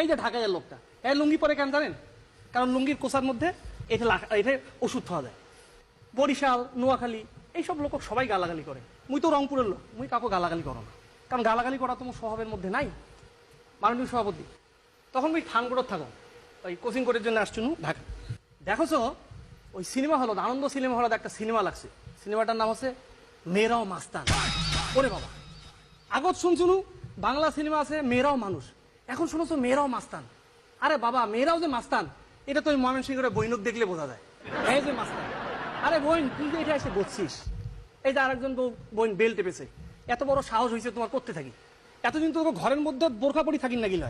এই যে ঢাকায় লোকটা লুঙ্গি পরে কেন জানেন? কারণ লুঙ্গির কোষার মধ্যে এটা ওষুধ পাওয়া যায়। বরিশাল, নোয়াখালী এইসব লোক সবাই গালাগালি করে। মুই তো রংপুরের লোক, মুই কাউকে গালাগালি করো না, কারণ গালাগালি করা তোমার স্বভাবের মধ্যে নাই। মাননীয় সভাপতি, তখন ওই থানগড়ত থাকো, ওই কোচিং করার জন্য আসছু ঢাকা। দেখোছো ওই সিনেমা হল, আনন্দ সিনেমা হলত একটা সিনেমা লাগছে, সিনেমাটার নাম হচ্ছে মেয়েরাও মাস্তান। ওরে বাবা, আগত শুনছুনু বাংলা সিনেমা আছে মেয়েরাও মানুষ, এখন শুনেছো মেয়েরাও মাস্তান। আরে বাবা, মেয়েরাও যে মাস্তান এটা তো ময়মনসিংহের বৈনক দেখলে বোঝা যায়। এই যে মাস্তান, আরে বোন তুই যে এটা এসে বসছিস, এই যে আরেকজন বোন বেল টেপেছে, এত বড় সাহস হয়েছে তোমার করতে থাকি। এতদিন তো ঘরের মধ্যে বোরখা পরি থাকিন না গিল।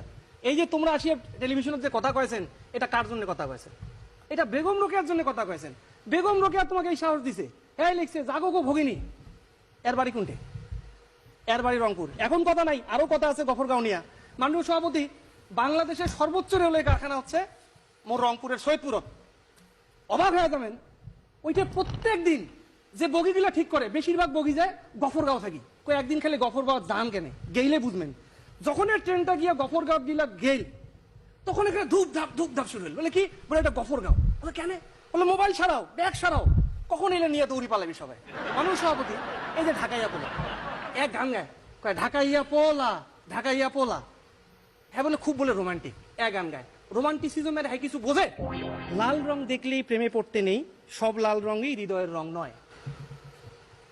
এই যে তোমরা আসিয়া টেলিভিশনের যে কথা কয়েছেন, এটা কার জন্য কথা কয়েছেন? এটা বেগম রোকেয়ার জন্য কথা কয়েছেন। বেগম রোকেয়া তোমাকে এই সাহস দিছে, হ্যাঁ লিখছে জাগো গো ভগিনী। এর বাড়ি কোনটে? এর বাড়ি রংপুর। এখন কথা নাই, আরো কথা আছে গফরগাঁও নিয়া। মাননীয় সভাপতি, বাংলাদেশের সর্বোচ্চ রেলওয়ে কারখানা হচ্ছে মোর রংপুরের সৈয়দপুরত। অবাক হয়ে যাবেন, ওইটা প্রত্যেক দিন যে বগিগুলা ঠিক করে বেশিরভাগ বগি যায় গফরগাঁও থাকি। একদিন খালি গফরগাঁও যান কেন গেইলে বুঝবেন। যখন এই ট্রেনটা গিয়া গফরগাঁও গিলা গেল, তখন এখানে ধূপ ধাপ শুরু হল। বলে কি বলে এটা গফরগাঁও। বলে কেন? বলে মোবাইল সারাও, ব্যাগ সারাও, কখন এলে নিয়ে দৌড়ি পালাবি সবাই। মাননীয় সভাপতি, এই যে ঢাকাইয়া পোলা এক গান গায়, কয় ঢাকাইয়া পোলা, ঢাকাইয়া পোলা। হ্যাঁ বলে খুব বলে রোমান্টিক, এক গান গায়। রোমান্টিসিজমের হ্যাঁ কিছু বোঝে? লাল রং দেখলেই প্রেমে পড়তে নেই, সব লাল রঙই হৃদয়ের রং নয়।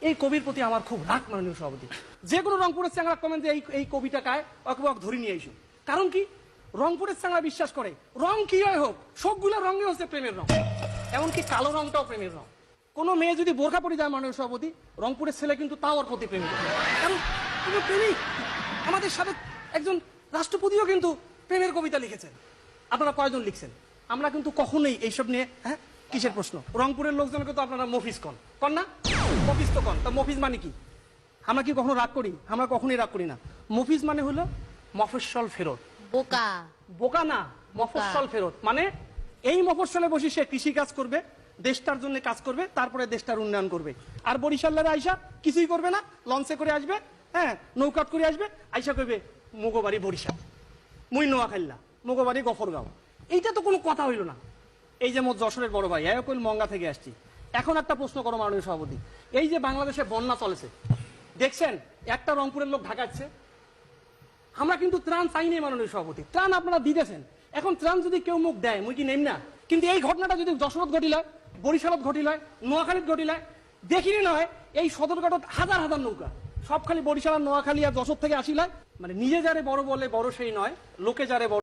এই কবির প্রতি আমার খুব রাগ। মাননীয় সভাপতি, যে কোনো রংপুরের চ্যাংড়া কমেন যে এই কবিটা কায় ওকে ধরে নিয়ে আইসো। কারণ কি? রংপুরের চ্যাংড়া বিশ্বাস করে রং কি হয় হোক, সবগুলো রঙই হচ্ছে প্রেমের রং, এমনকি কালো রংটাও প্রেমের রং। কোন মেয়ে যদি বোরখা পরে যায় মাননীয় সভাপতি, রংপুরের ছেলে কিন্তু তাও ওর প্রতি প্রেমিক, কারণ তুমি প্রেমিক। আমাদের সাবেক একজন রাষ্ট্রপতিও কিন্তু প্রেমের কবিতা লিখেছেন। আপনারা কয়জন লিখছেন? আমরা কিন্তু কখনোই এইসব নিয়ে, হ্যাঁ কিসের প্রশ্ন? রংপুরের লোকজনকে তো আপনারা মফিজ কন না? মফিজ তো কন। তা মফিজ মানে কি? আমরা কি কখনো রাগ করি? আমরা কখনোই রাগ করি না। মফিজ মানে হলো মফস্বল ফেরত। বোকা। বোকা না, মফস্বল ফেরত মানে এই মফস্বলে বসে সে কৃষি কাজ করবে, দেশটার জন্য কাজ করবে, তারপরে দেশটার উন্নয়ন করবে। আর বরিশালের আইসা কিছুই করবে না, লঞ্চে করে আসবে, হ্যাঁ নৌকাট করে আসবে, আইসা করবে মুগোবাড়ি বরিশাল, মুই নোয়াখাইল্লা, মুগোবাড়ি গফরগাঁও। এইটা তো কোনো কথা হইল না। এই যে মোট যশোরের বড় ভাই কইল মঙ্গা থেকে আসছি। এখন একটা প্রশ্ন করো মাননীয় সভাপতি, এই যে বাংলাদেশে বন্যা চলেছে দেখছেন, একটা রংপুরের লোক ঢাকাচ্ছে। আমরা কিন্তু ত্রাণ চাই নাই মাননীয় সভাপতি, ত্রাণ আপনারা দিতেছেন। এখন ত্রাণ যদি কেউ মুখ দেয় মুই কি নেম না? কিন্তু এই ঘটনাটা যদি যশোরত ঘটিল হয়, বরিশালত ঘটিল হয়, নোয়াখালীত ঘটিল হয়, দেখিনি নয় এই সদরঘাটত হাজার হাজার নৌকা সব খালি বরিশাল, নোয়াখালী আর যশোর থেকে আসিল হয়। মানে নিজে যারে বড় বলে বড় সেই নয়, লোকে যারে বড়